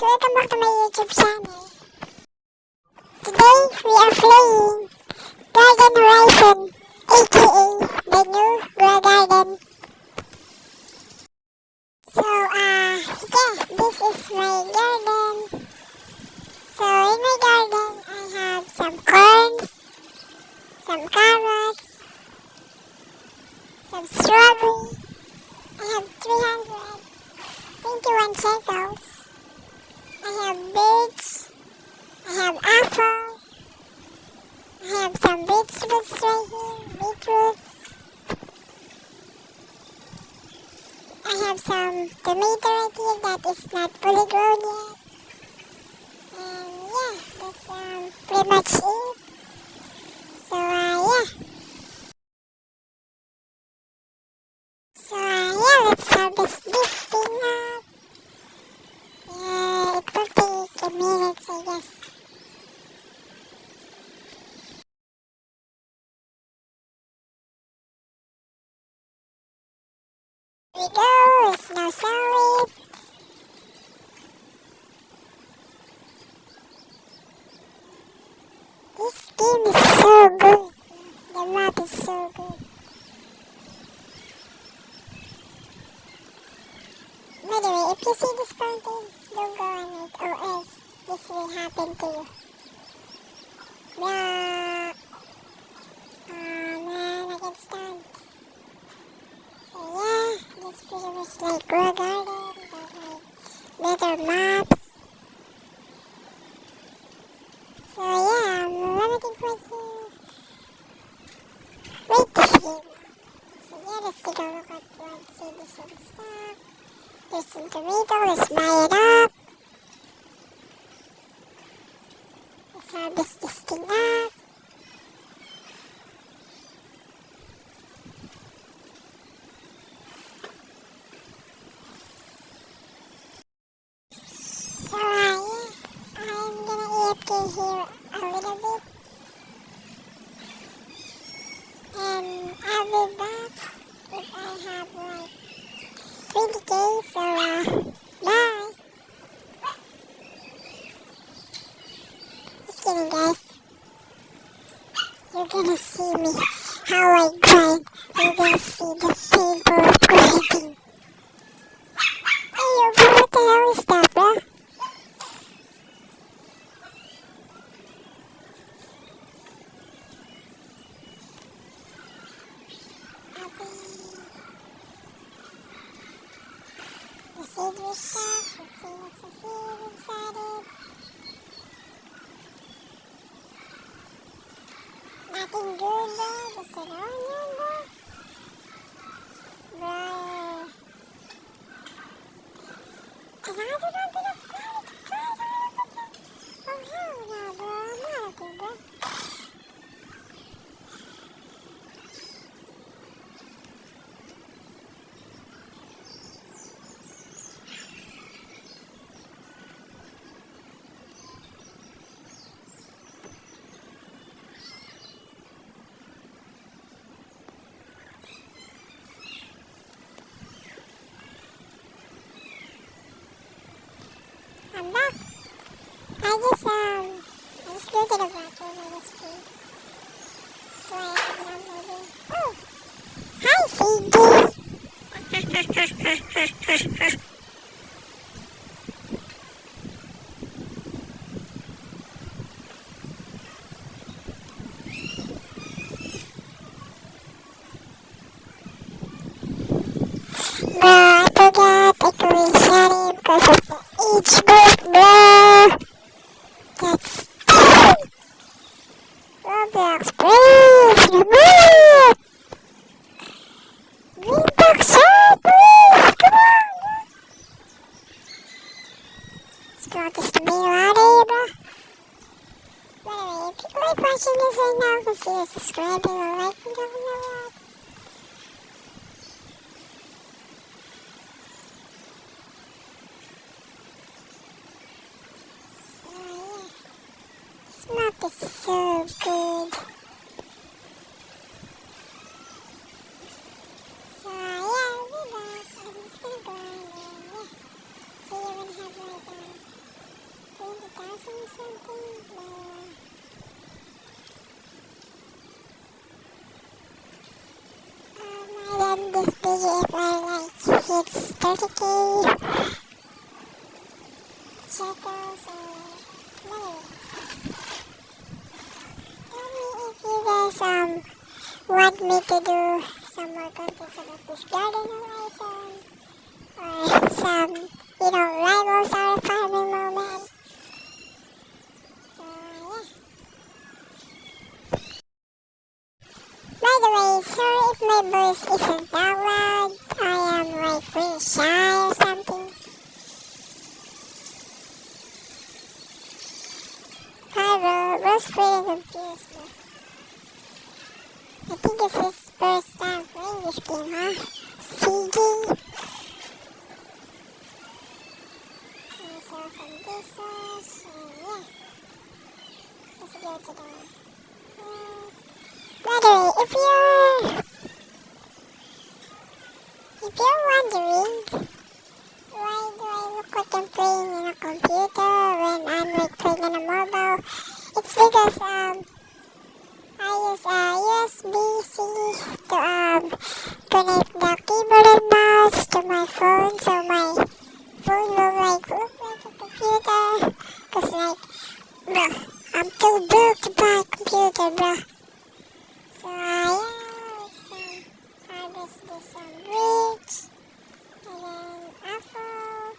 welcome back to my YouTube channel. Today we are playing Garden Horizon, aka the new Grow Garden. So this is my garden. So in my garden I have some corns, some carrots, some strawberry. I have 321 shekels. I have birds. I have apple. I have some vegetables right here, beetroots. I have some tomato right here that is not fully grown yet. And yeah, that's pretty much it. So let's harvest this thing up. Yeah, it will take a minute, I guess. Here we go, let's now sell it. This game is so good. The map is so good. By the way, if you see this fountain, don't go on it or else this will happen to you. Bruh. Oh man, I can't stand. So yeah, this pretty much like Grow Garden, but like better maps. So yeah, I'm limiting for here. Wait this game. So yeah, let's take a look at what's in this and stuff. There's some tomato, let's buy it up. Let's harvest this thing up. So yeah, I'm gonna AFK here a little bit. And I'll be back if I have like 20k, so bye. Just kidding guys. You're gonna see me how I grind. You're gonna see the painful of grinding. Hey yo, bro, what the hell is that, bro? The citrus stuff, let's see what's the seed inside it. Nothing good, bro. Just an onion, bro. Bro. And I do not enough credit to grind all of them. Oh hell no, bro. I'm not okay, bro. I'm back. I just go to the bathroom, I just pee. So I have not moving. Oh! Hi, Figgy! Bro, I forgot I could reset it because of the age group, bro! That's stupid! Roblox, please! Remove! Green box shot, please! Come on, bro! Let's go this tomato out of here, bro! By the way, if you like watching this right now, consider subscribing or liking down below. This map is so good. So yeah, I'll be back. I'm just gonna go and see you when I have more done. say something, I end this video if I like hits 30k shekels or tell me if you guys want me to do some more contents about this Garden Horizon or some, rivals or farming moment. So yeah. By the way, sorry if my voice isn't that loud. I am like really shy or something. Hi bro, bro's pretty confused bro. I think it's his first time playing this game, huh? CG. I saw some dishwash and yeah. Let's go to the by the way, if you're wondering why do I look like I'm playing in a computer when I'm like playing on a mobile, it's because I use USB-C to connect the keyboard and mouse to my phone, so my phone will like look like a computer. Cause like, bro, I'm too broke to buy a computer, bro. So harvest this bridge, and then apple,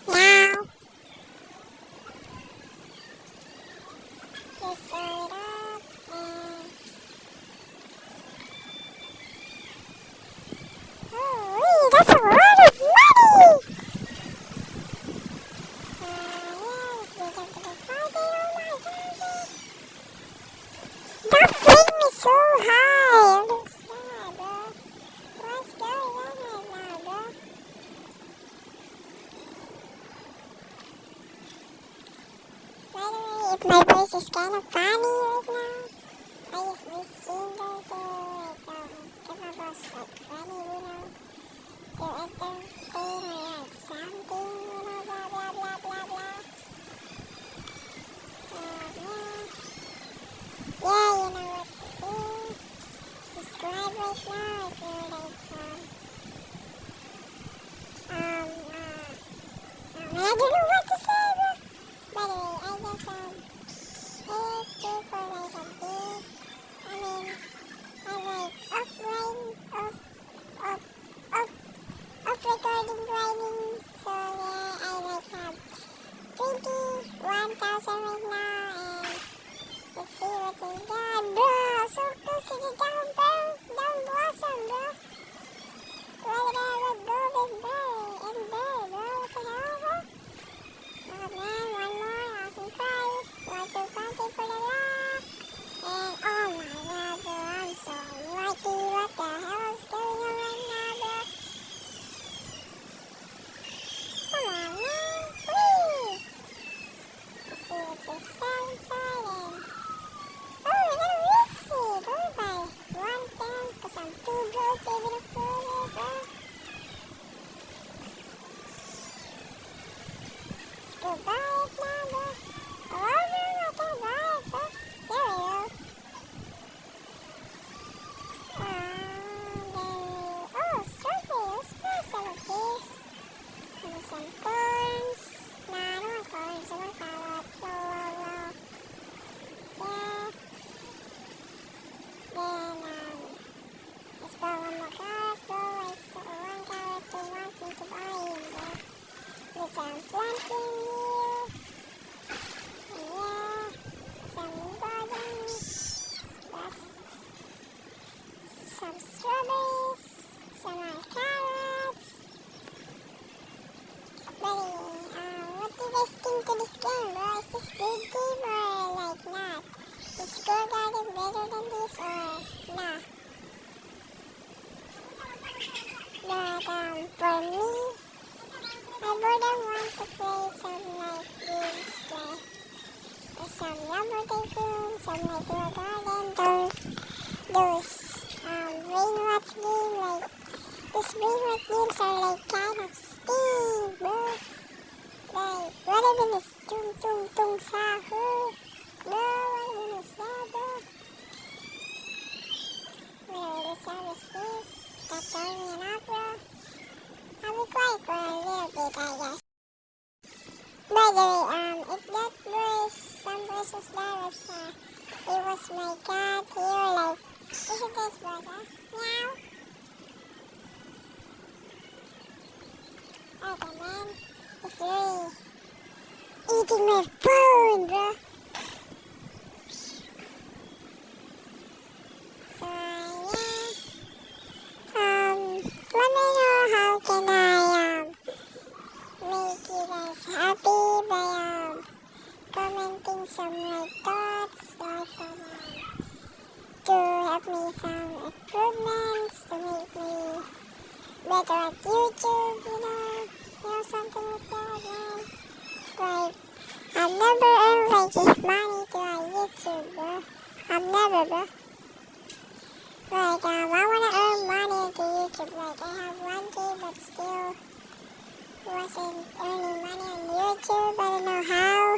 meow. Just sew it up, and oh, that's a lot of money! Let's get into the party. Oh my god! That thing is so high! I'm looks sad, bro. What's going on right now, bro? By the way, if my voice is kind of funny right now, I use this jingle to get my voice like funny, to entertain or like something, blah blah blah blah blah. Yeah, you know what to do. Subscribe right now if you're like, I don't know what to say, bro. By the way, I guess, it's due for like a big, I'm like off recording grinding, so yeah, I like have 21,000 right now, and let's see what we got, bro. So close to the down blossom, bro. Why did I let go of this bird? And bird, bro, what the hell, bro? Oh man, one more, awesome prize. 1, 2, 5 for the rock. And oh my god, bro, I'm so lucky. What the hell is going on right now, bro? Come on, man, please. Let's see what's inside and oh, we got a weed seed. Go by 110 because I'm too broke to even afford it, bro. Let's go buy it now, bro. Oh no, I can't buy it, bro. There we go. Oh, strawberries. Let's buy some of these. Maybe some corns. Nah, I don't want corns. I want carrot. Low. Yeah. Then, let's buy one more carrot, bro. I saw one carrot they want me to buy in there. There's some planting here. And yeah, some gardens. Plus some strawberries. Some more carrots. But anyway, what do you guys think to this game, bro? Is this good game or like not? Is Square Garden better than this or nah? But for me, I wouldn't want to play some like games like some Lumber Tycoon, some like Square Garden, those Brainwatch games, like those Brainwatch games are like kind of steam, bro. like, whatever is tung tung tung sahu. Bro, whatever is that, bro? Whatever the sound is this. Stop throwing it out, bro. I'll be quiet for a little bit, I guess. By the way, if that voice, some voice was there, it was my cat here, like, listen to this voice, huh? Meow. Okay, man. It's really eating my phone, bro. So, yeah. Let me know how can I, make you guys happy by, commenting some like thoughts, or some, to help me some improvements, to make me better at YouTube, something like that, man. It's like, I've never earned like this money to YouTube, bro. I've never, bro. Like, I wanna earn money to YouTube. Like, I have 1K, but still wasn't earning money on YouTube. I don't know how.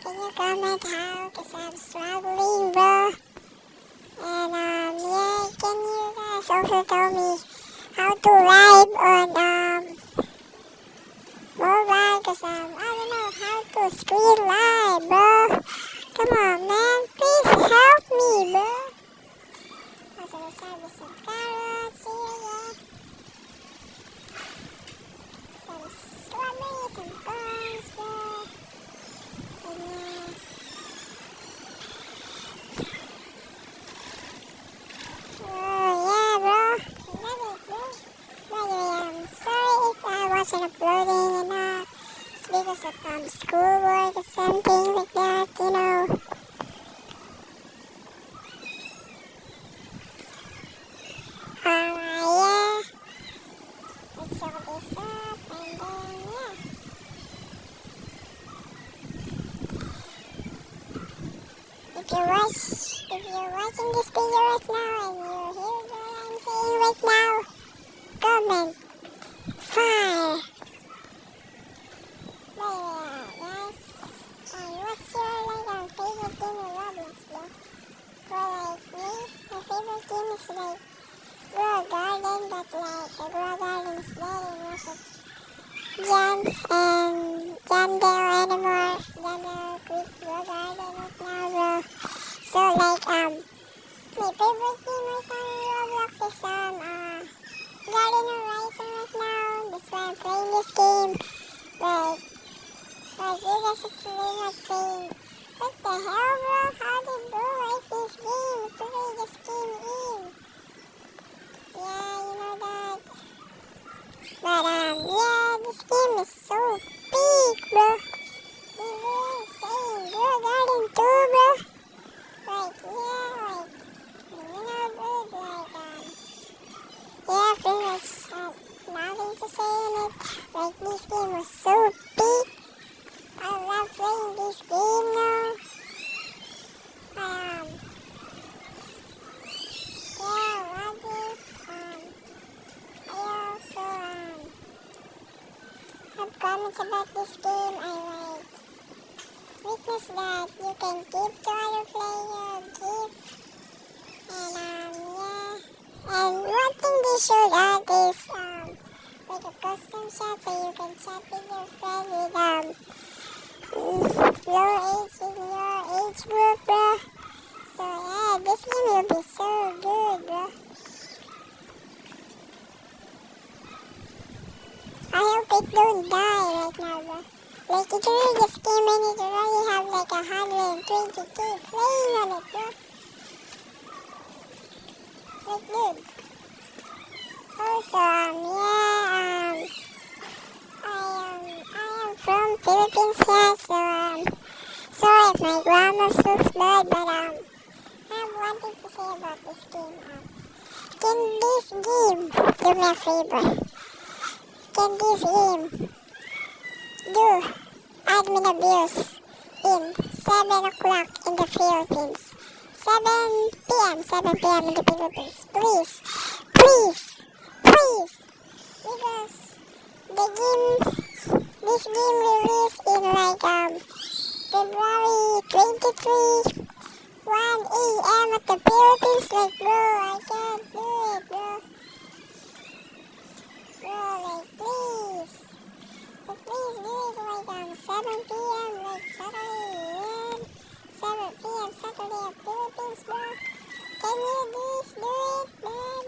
Can you comment how? Cause I'm struggling, bro. And, yeah, can you guys also tell me how to live on, mobile? Cause, I don't know how to screen live, bro. Come on, man. Please help me, bro. Also, let's have some carrots here, yeah. Some strawberries, some corns, bro. And, oh, yeah, bro. I love it, bro. By the way, I'm sorry if I wasn't uploading enough. It's because of schoolwork or something like that, yeah. Let's show this up and then, yeah. If you're watching this video right now and you hear what I'm saying right now, comment fire. Guys, what's your favorite game in Roblox, bro? For me, my favorite game is like Grow Garden, but like the Grow Garden's dead and was Jamdale anymore. Jamdale quit Grow Garden right now, bro. So like my favorite game right now in Roblox is Garden Horizon right now. That's why I'm playing this game. Like you guys are probably not saying, what the hell, bro? How did bro like this game? Play this game in. Yeah, you know that. But yeah, this game is so big, bro. It's really insane. Grow Garden 2, bro. Like, yeah, like, bro, like, yeah, pretty much nothing to say in it. Like, this game was so big. I love playing this game now. Yeah, I love this. I also, have comments about this game. I like weakness that you can give to other players, and yeah. And one thing they showed out is like a custom chat, so you can chat with your friend with your age group, bro. So yeah, this game will be so good, bro. I hope it don't die right now, bro. Like, it really just came in, it already have like 120k playing on it, bro. Like, dude. Also, yeah, I am from Philippines, yeah, so, sorry if my grammar looks bad, but, I have one thing to say about this game. Can this game do me a favor? Can this game do admin abuse in 7 o'clock in the Philippines? 7 p.m. in the Philippines. Please, please, please. Because the game This game released in like February 23, 1 a.m. at the Philippines. Like bro, I can't do it, bro. Bro, like please. But please do it like 7 p.m. like Saturday, man. 7 p.m. Saturday at Philippines, bro. Can you please do it, man?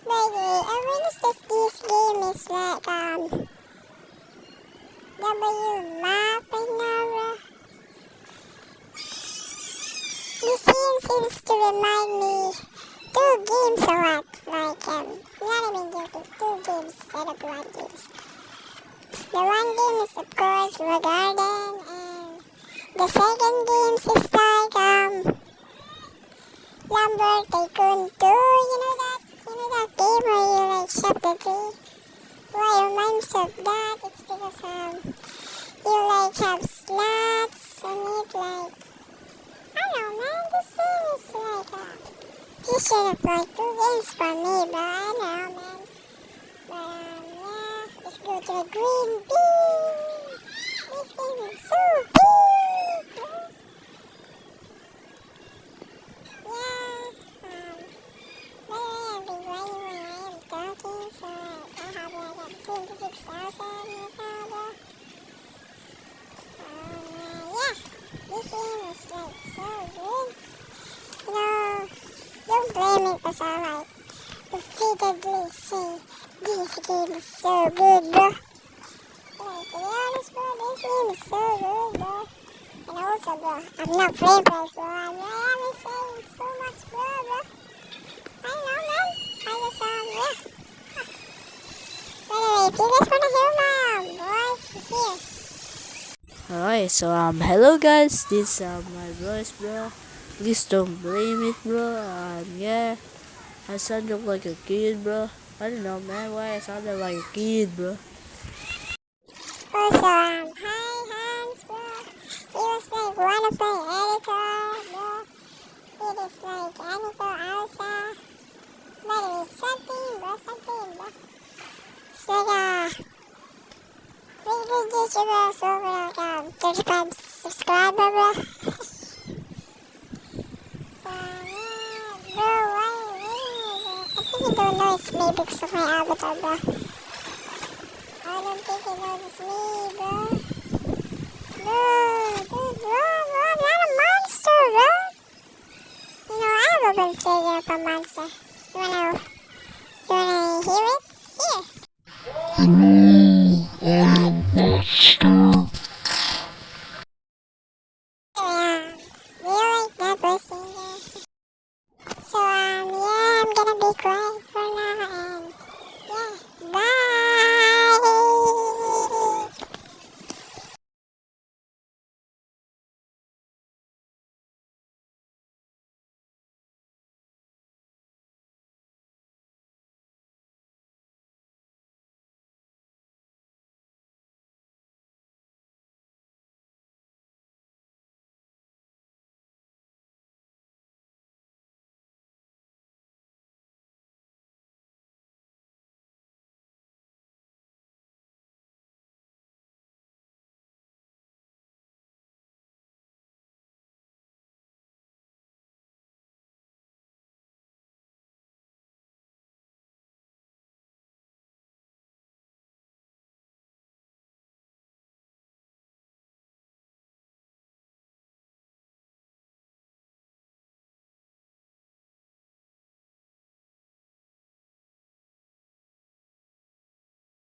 By the way, I realized that this game is like W map right now, bro. This game seems to remind me two games a lot. Like not even guilty, two games instead of one games. The one game is of course Road Garden, and the second game is like Lumber Tycoon 2. You know that? You know that game where you like shop the tree? Why it reminds me of that? It's because you like have slots and it like I don't know, man. This game is like he should have like two games for me, but I don't know, man. But yeah, let's go to the green bean. This game is so big, bro. Yeah, by the way, I've been grinding when I am talking, so I have like 26,000 right now, bro. Yeah, this game is like so good. You know, don't blame me because I like repeatedly say this game is so good, bro. Like, to be honest, bro, this game is so good, bro. And also, bro, I'm not playing price, bro. I'm really saying so much, bro. I don't know, man. I just, yeah. By the way, if you guys wanna hear my voice, here. Alright, so hello guys, this my voice, bro. Please don't blame it, bro. Yeah, I sounded like a kid, bro. I don't know, man, why I sounded like a kid, bro. Also, hi Hans, bro. He was like one of my editor, bro. He is like editor Elsa. By the way, something, bro. It's like really good YouTuber, so over like 35 subscriber, bro. So yeah, bro, why are you waiting, bro? I think he don't know it's me because of my avatar, bro. I don't think he knows it's me, bro. Bro, I'm not a monster, bro. You know, I have a good figure of a monster. You wanna hear it? Here.